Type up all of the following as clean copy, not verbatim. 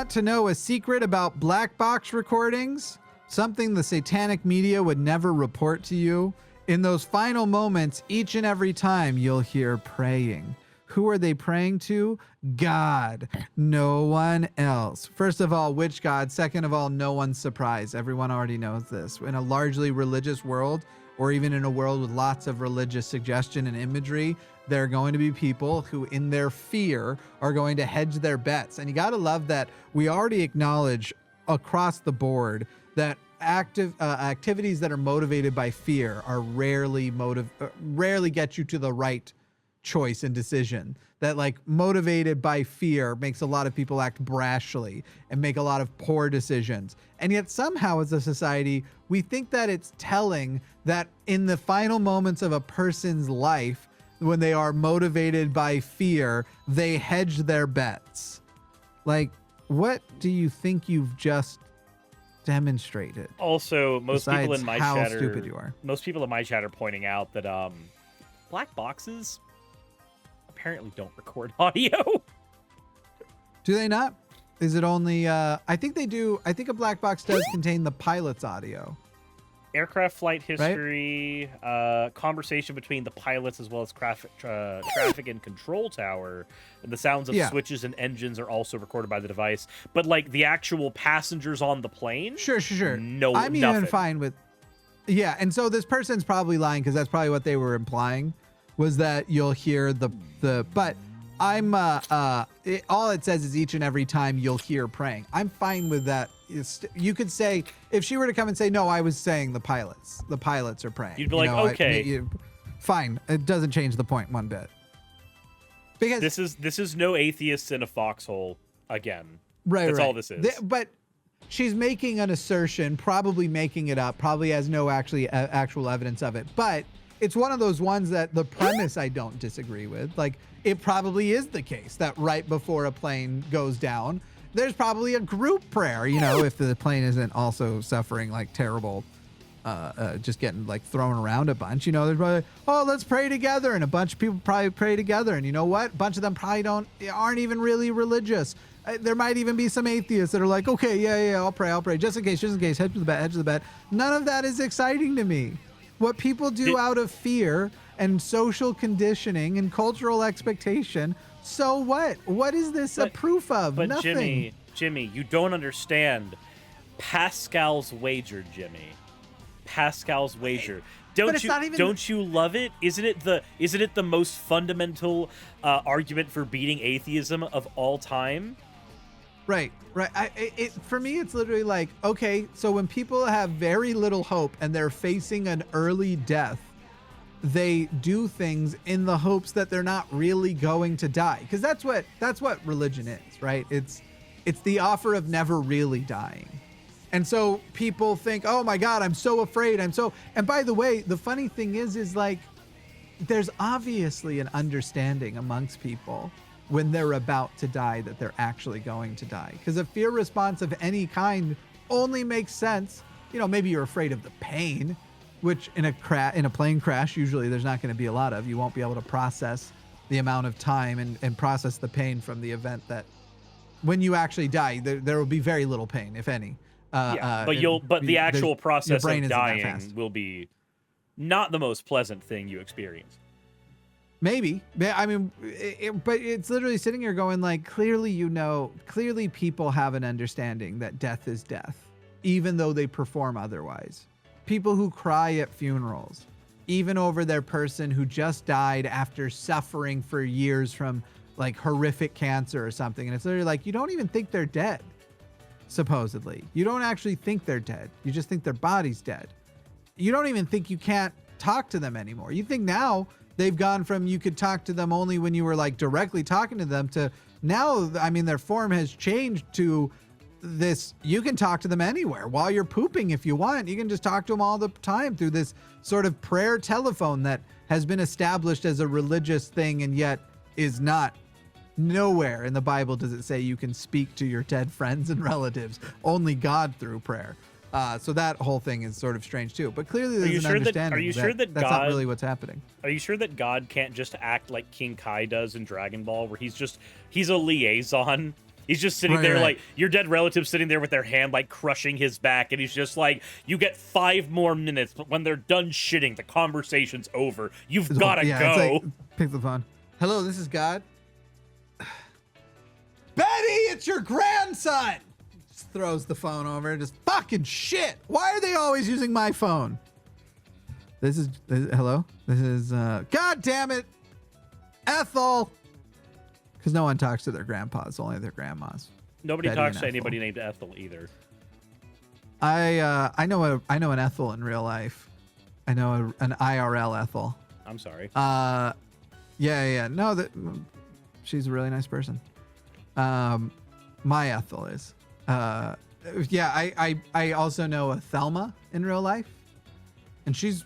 want to know a secret about black box recordings? Something the satanic media would never report to you? In those final moments, each and every time you'll hear praying. Who are they praying to? God. No one else. First of all, which God? Second of all, no one's surprised. Everyone already knows this. In a largely religious world, or even in a world with lots of religious suggestion and imagery, there are going to be people who, in their fear, are going to hedge their bets. And you got to love that we already acknowledge across the board that activities that are motivated by fear are rarely get you to the right choice and decision. That like motivated by fear makes a lot of people act brashly and make a lot of poor decisions. And yet somehow as a society, we think that it's telling that in the final moments of a person's life, when they are motivated by fear, they hedge their bets. Like, what do you think you've just demonstrated? Also, most people in my how chat stupid you are. Most people in my chat are pointing out that black boxes apparently don't record audio. Do they not? Is it only I think they do. I think a black box does contain the pilot's audio. Aircraft flight history, right? Conversation between the pilots as well as traffic and control tower, and the sounds of switches and engines are also recorded by the device. But like the actual passengers on the plane, sure. No, I'm nothing. even fine with. Yeah, and so this person's probably lying because that's probably what they were implying, was that you'll hear the. But I'm all it says is each and every time you'll hear praying. I'm fine with that. You could say, if she were to come and say, no, I was saying the pilots are praying. You'd be like, okay. Fine. It doesn't change the point one bit. Because this is no atheists in a foxhole again. Right. That's all this is. But she's making an assertion, probably making it up, probably has no actual evidence of it. But it's one of those ones that the premise I don't disagree with. Like, it probably is the case that right before a plane goes down, there's probably a group prayer, if the plane isn't also suffering like terrible, just getting like thrown around a bunch, there's probably, let's pray together. And a bunch of people probably pray together. And you know what? A bunch of them probably aren't even really religious. There might even be some atheists that are like, okay, yeah, I'll pray. Just in case, hedge to the bet. None of that is exciting to me. What people do out of fear and social conditioning and cultural expectation. So what? What is this a proof of? But Nothing. Jimmy, you don't understand. Pascal's wager, Jimmy. Pascal's wager. Don't you love it? Isn't it the most fundamental argument for beating atheism of all time? Right. For me, it's literally like, okay, so when people have very little hope and they're facing an early death, they do things in the hopes that they're not really going to die. Because that's what religion is, right? It's the offer of never really dying. And so people think, oh my God, I'm so afraid. And by the way, the funny thing is like, there's obviously an understanding amongst people when they're about to die that they're actually going to die. Because a fear response of any kind only makes sense. Maybe you're afraid of the pain, which in a plane crash, usually there's not going to be a lot of. You won't be able to process the amount of time and process the pain from the event that when you actually die, there will be very little pain, if any. But the actual process of dying will be not the most pleasant thing you experience. Maybe. I mean, but it's literally sitting here going like, clearly people have an understanding that death is death, even though they perform otherwise. People who cry at funerals, even over their person who just died after suffering for years from like horrific cancer or something. And it's literally like, you don't even think they're dead, supposedly. You don't actually think they're dead. You just think their body's dead. You don't even think you can't talk to them anymore. You think now they've gone from you could talk to them only when you were like directly talking to them to now, I mean, their form has changed to this. You can talk to them anywhere while you're pooping if you want. You can just talk to them all the time through this sort of prayer telephone that has been established as a religious thing and yet is not. Nowhere in the Bible does it say you can speak to your dead friends and relatives, only God through prayer. So that whole thing is sort of strange too. But clearly there's an understanding that's not really what's happening. Are you sure that God can't just act like King Kai does in Dragon Ball, where he's a liaison He's just sitting there like your dead relative sitting there with their hand like crushing his back, and he's just like, you get 5 more minutes, but when they're done shitting, the conversation's over. You've gotta go. It's like, pick the phone. Hello, this is God. Betty, it's your grandson. Just throws the phone over. Just fucking shit. Why are they always using my phone? This is hello. This is God damn it, Ethel. Because no one talks to their grandpas, only their grandmas. Nobody talks to anybody named Ethel either. I know an Ethel in real life. I know an IRL Ethel. I'm sorry. Yeah. No, she's a really nice person. My Ethel is. I also know a Thelma in real life, and she's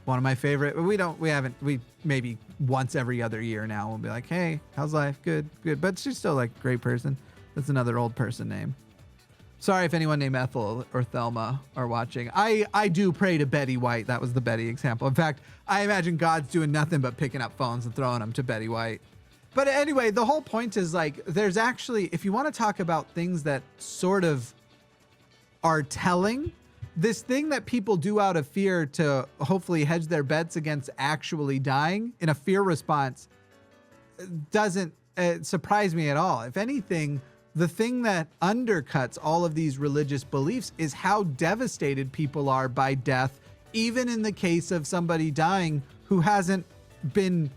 one of my favorite. We maybe once every other year now we'll be like, hey, how's life? Good. But she's still like a great person. That's another old person name. Sorry if anyone named Ethel or Thelma are watching. I do pray to Betty White. That was the Betty example. In fact, I imagine God's doing nothing but picking up phones and throwing them to Betty White. But anyway, the whole point is like, there's actually, if you want to talk about things that sort of are telling, this thing that people do out of fear to hopefully hedge their bets against actually dying in a fear response doesn't surprise me at all. If anything, the thing that undercuts all of these religious beliefs is how devastated people are by death, even in the case of somebody dying who hasn't been,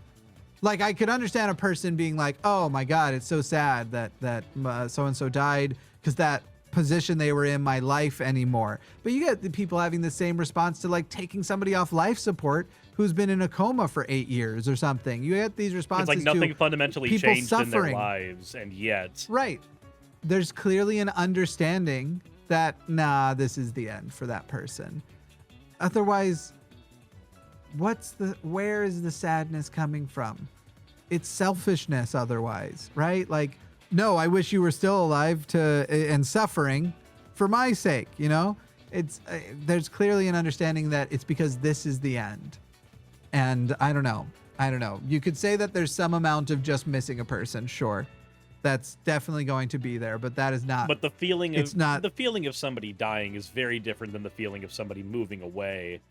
like, I could understand a person being like, oh my God, it's so sad that so-and-so died because that position they were in my life anymore. But you get the people having the same response to like taking somebody off life support who's been in a coma for 8 years or something. You get these responses. It's like nothing fundamentally changed in their lives, and yet. Right. There's clearly an understanding that, nah, this is the end for that person. Otherwise, where is the sadness coming from? It's selfishness otherwise, right? Like, no, I wish you were still alive and suffering for my sake, you know? There's clearly an understanding that it's because this is the end. And I don't know. You could say that there's some amount of just missing a person, sure. That's definitely going to be there, but that is not. But the feeling of somebody dying is very different than the feeling of somebody moving away.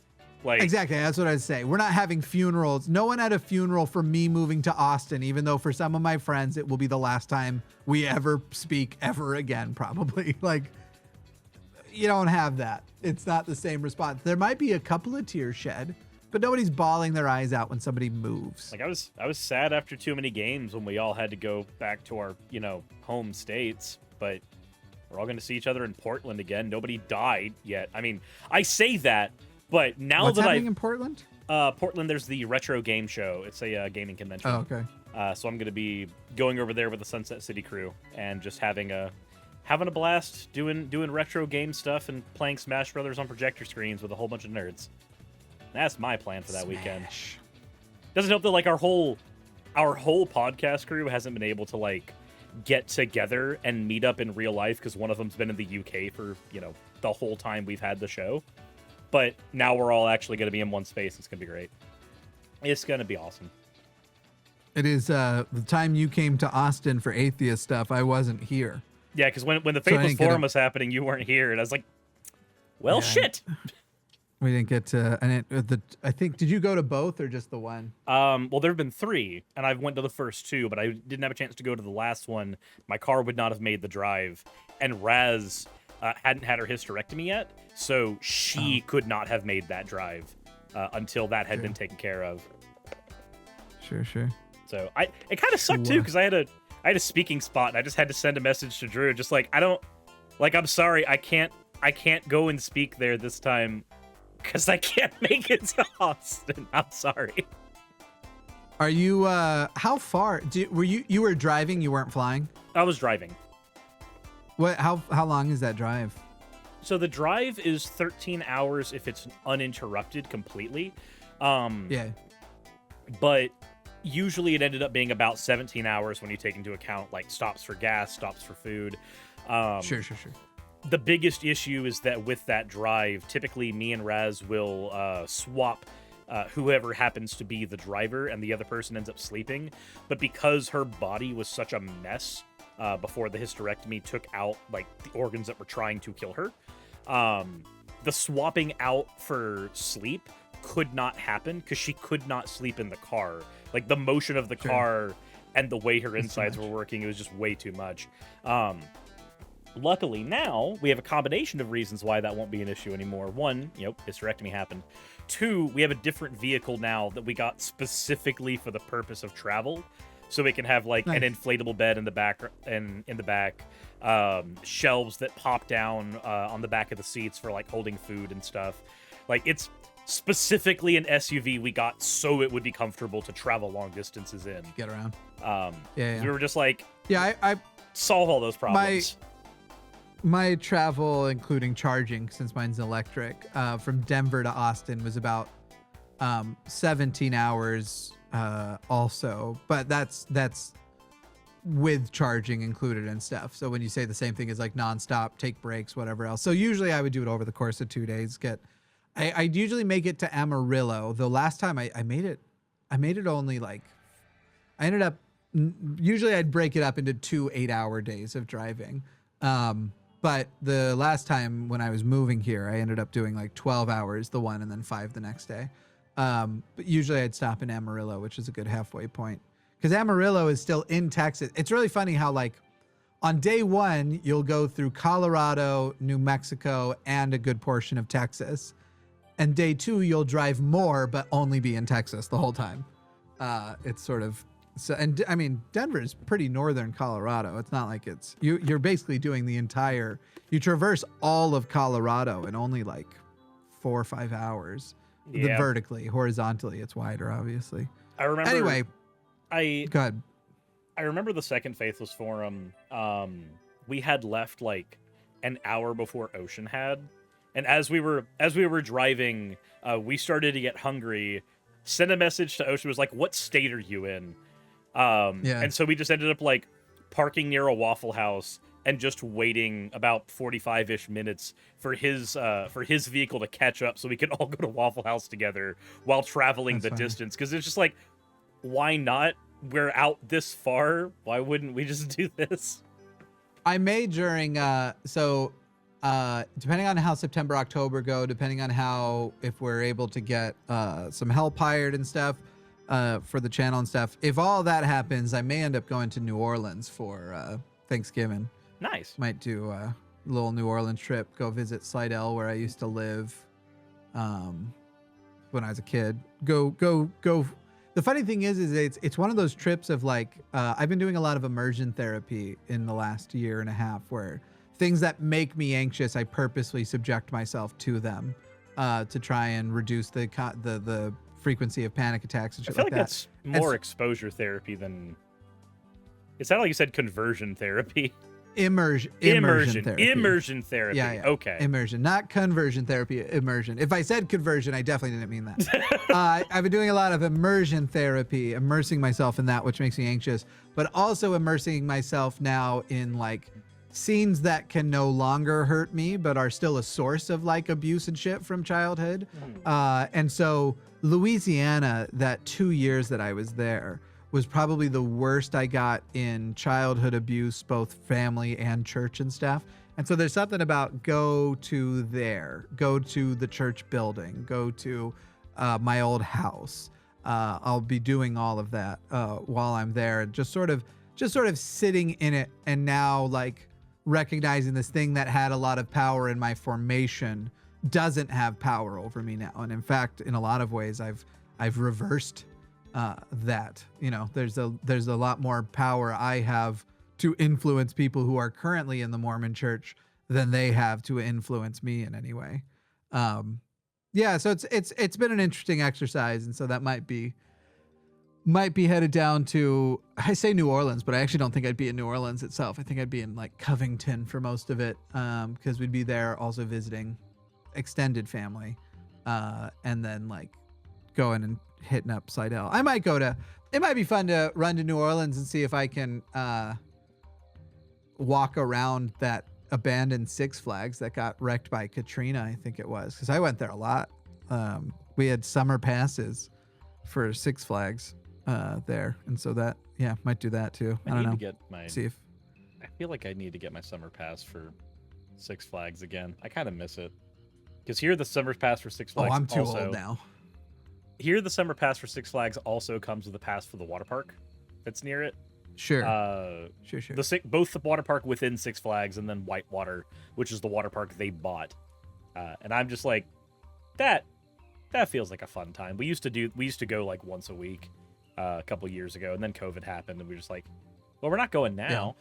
Like, exactly, that's what I'd say. We're not having funerals. No one had a funeral for me moving to Austin, even though for some of my friends it will be the last time we ever speak ever again, probably. Like, you don't have that. It's not the same response. There might be a couple of tears shed, but nobody's bawling their eyes out when somebody moves. Like, I was sad after too many games when we all had to go back to our, home states, but we're all going to see each other in Portland again. Nobody died yet. I mean, I say that, but now What's that happening in Portland? Portland, there's the Retro Game Show. It's a gaming convention. Oh, okay. So I'm going to be going over there with the Sunset City crew and just having a blast doing retro game stuff and playing Smash Brothers on projector screens with a whole bunch of nerds. That's my plan for that weekend. Doesn't help that like our whole podcast crew hasn't been able to like get together and meet up in real life because one of them's been in the UK for the whole time we've had the show. But now we're all actually going to be in one space. It's going to be great. It's going to be awesome. It is the time you came to Austin for atheist stuff. I wasn't here. Yeah, because when the Faithless Forum was happening, you weren't here, and I was like, well, shit. We didn't get to, and I think, did you go to both or just the one? Well, there have been 3, and I've went to the first 2, but I didn't have a chance to go to the last one. My car would not have made the drive, and Raz hadn't had her hysterectomy yet, so she could not have made that drive until that had been taken care of. Sure. So it kind of sucked too, because I had a speaking spot, and I just had to send a message to Drew, just like, I'm sorry, I can't go and speak there this time. Because I can't make it to Austin. I'm sorry. Are you, how far, you were driving, you weren't flying? I was driving. How long is that drive? So the drive is 13 hours if it's uninterrupted completely. Yeah. But usually it ended up being about 17 hours when you take into account, like, stops for gas, stops for food. Sure. The biggest issue is that with that drive, typically me and Raz will swap whoever happens to be the driver, and the other person ends up sleeping. But because her body was such a mess before the hysterectomy took out like the organs that were trying to kill her. The swapping out for sleep could not happen because she could not sleep in the car. Like the motion of the car and the way her insides were working, it was just way too much. Luckily now we have a combination of reasons why that won't be an issue anymore. One, hysterectomy happened. Two, we have a different vehicle now that we got specifically for the purpose of travel. So we can have like an inflatable bed in the back, shelves that pop down on the back of the seats for like holding food and stuff. Like it's specifically an SUV we got so it would be comfortable to travel long distances in. Get around. We were just like, I solve all those problems. My travel, including charging, since mine's electric, from Denver to Austin was about 17 hours. Also, but that's with charging included and stuff. So when you say the same thing as like nonstop, take breaks, whatever else. So usually I would do it over the course of 2 days. I'd usually make it to Amarillo. The last time I made it only like, I ended up, usually I'd break it up into 2 8-hour days of driving. But the last time when I was moving here, I ended up doing like 12 hours the one and then 5 the next day. But usually I'd stop in Amarillo, which is a good halfway point. Because Amarillo is still in Texas. It's really funny how like on day one, you'll go through Colorado, New Mexico, and a good portion of Texas. And day two, you'll drive more, but only be in Texas the whole time. It's sort of, so, and I mean, Denver is pretty northern Colorado. It's not like it's, you're basically doing you traverse all of Colorado in only like 4 or 5 hours. Yeah. Vertically, horizontally, it's wider, obviously. I remember. Anyway, go ahead. I remember the second Faithless Forum. We had left like an hour before Ocean had, and as we were driving, we started to get hungry. Sent a message to Ocean, was like, "What state are you in?" And so we just ended up like parking near a Waffle House and just waiting about 45-ish minutes for his vehicle to catch up so we could all go to Waffle House together while traveling distance. Because it's just like, why not? We're out this far. Why wouldn't we just do this? I may during, depending on how September, October go, depending on if we're able to get some help hired and stuff for the channel and stuff. If all that happens, I may end up going to New Orleans for Thanksgiving. Nice. Might do a little New Orleans trip, go visit Slidell where I used to live when I was a kid. Go. The funny thing is it's one of those trips of like, I've been doing a lot of immersion therapy in the last year and a half where things that make me anxious, I purposely subject myself to them to try and reduce the frequency of panic attacks and shit like that. I feel like that's more exposure therapy than... It sounded like you said conversion therapy. Immersion therapy. Immersion therapy. Yeah. Okay. Immersion, not conversion therapy. Immersion. If I said conversion, I definitely didn't mean that. I've been doing a lot of immersion therapy, immersing myself in that, which makes me anxious, but also immersing myself now in like scenes that can no longer hurt me, but are still a source of like abuse and shit from childhood. And so Louisiana, that 2 years that I was there, was probably the worst I got in childhood abuse, both family and church and stuff. And so there's something about go to the church building, go to my old house. I'll be doing all of that while I'm there, just sort of sitting in it. And now like recognizing this thing that had a lot of power in my formation doesn't have power over me now. And in fact, in a lot of ways, I've reversed that. There's a lot more power I have to influence people who are currently in the Mormon church than they have to influence me in any way. So it's been an interesting exercise, and so that might be headed down to, I say New Orleans, but I actually don't think I'd be in New Orleans itself. I think I'd be in like Covington for most of it, because we'd be there also visiting extended family, and then like going and hitting up Slidell. It might be fun to run to New Orleans and see if I can walk around that abandoned Six Flags that got wrecked by Katrina, I think it was, because I went there a lot. We had summer passes for Six Flags there, and so that might do that too. I don't know. Get my see if feel like I need to get my summer pass for Six Flags again. I kind of miss it. Because here the summer pass for Six Flags I'm too old now. Here the summer pass for Six Flags also comes with a pass for the water park that's near it. Sure. Sure. Both the water park within Six Flags and then Whitewater, which is the water park they bought. And I'm just like, that feels like a fun time. We used to go like once a week a couple years ago, and then COVID happened, and we were just like, well, we're not going now.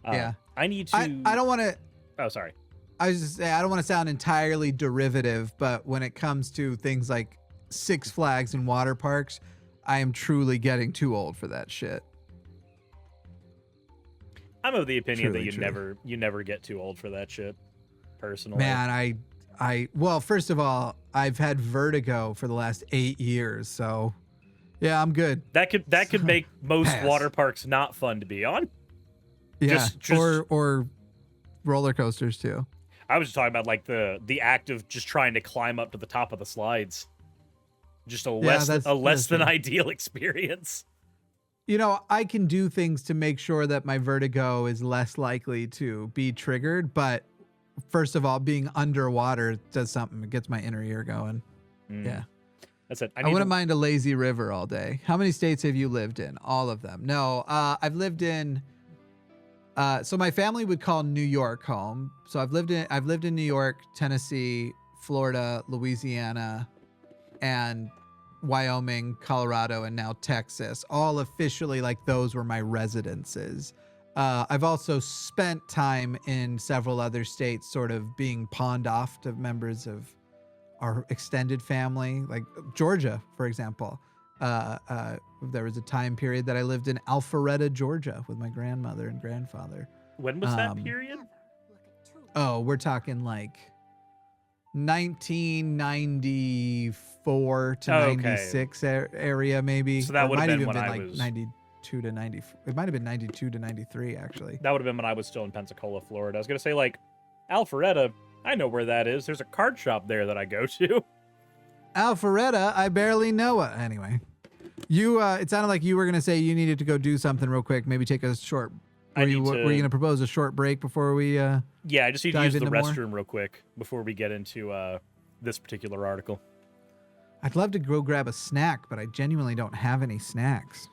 Yeah. I need to. I don't want to. Oh, sorry. I was just saying, I don't want to sound entirely derivative, but when it comes to things like Six Flags and water parks, I am truly getting too old for that shit. I'm of the opinion that you never get too old for that shit. Personally, man, well, first of all, I've had vertigo for the last 8 years, so yeah, I'm good. That could make most water parks not fun to be on. Yeah, or roller coasters too. I was just talking about like the act of just trying to climb up to the top of the slides. Just a less than ideal experience. You know, I can do things to make sure that my vertigo is less likely to be triggered, but first of all, being underwater does something. It gets my inner ear going. Yeah. That's it. I wouldn't mind a lazy river all day. How many states have you lived in? All of them. No, I've lived in so my family would call New York home. So I've lived in New York, Tennessee, Florida, Louisiana, and Wyoming, Colorado, and now Texas. All officially, like, those were my residences. I've also spent time in several other states, sort of being pawned off to members of our extended family, like Georgia, for example. There was a time period that I lived in Alpharetta, Georgia with my grandmother and grandfather. When was that period? Oh, we're talking like 1994 to 96 area, maybe. So that would have been when I like was 92 to 90. It might have been 92 to 93, actually. That would have been when I was still in Pensacola, Florida. I was gonna say, like, Alpharetta. I know where that is. There's a card shop there that I go to. Alpharetta, I barely know it. Anyway, it sounded like you were gonna say you needed to go do something real quick. Maybe take a short. Were you gonna propose a short break before we? Yeah, I just need to use the restroom real quick before we get into this particular article. I'd love to go grab a snack, but I genuinely don't have any snacks.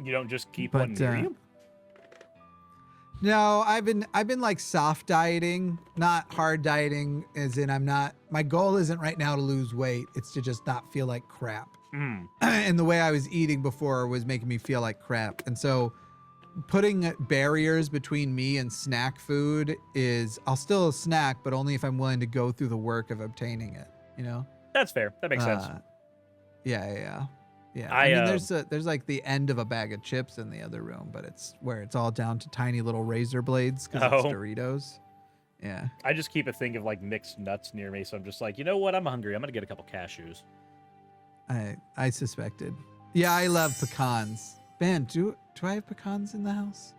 You don't just keep one near you? No, I've been like soft dieting, not hard dieting, as in my goal isn't right now to lose weight. It's to just not feel like crap. And the way I was eating before was making me feel like crap. And so putting barriers between me and snack food is, I'll still snack, but only if I'm willing to go through the work of obtaining it, you know? That's fair. That makes sense. Yeah. I mean, there's like the end of a bag of chips in the other room, but it's where it's all down to tiny little razor blades because it's Doritos. Yeah. I just keep a thing of like mixed nuts near me, so I'm just like, you know what? I'm hungry. I'm gonna get a couple cashews. I suspected. Yeah, I love pecans. Man, do I have pecans in the house?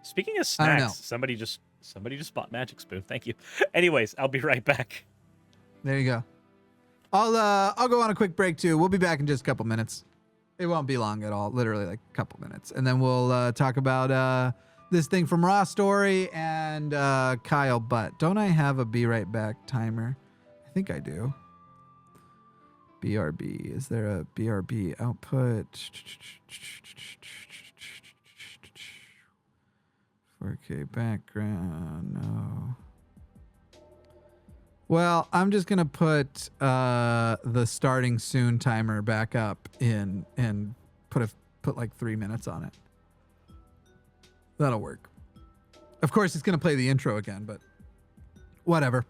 Speaking of snacks, somebody just bought Magic Spoon. Thank you. Anyways, I'll be right back. There you go. I'll go on a quick break too. We'll be back in just a couple minutes. It won't be long at all, literally like a couple minutes. And then we'll talk about this thing from Raw Story and Kyle Butt. Don't I have a be right back timer? I think I do. BRB. Is there a BRB output? 4K background. No. Well, I'm just going to put the starting soon timer back up in and put like 3 minutes on it. That'll work. Of course, it's going to play the intro again, but whatever.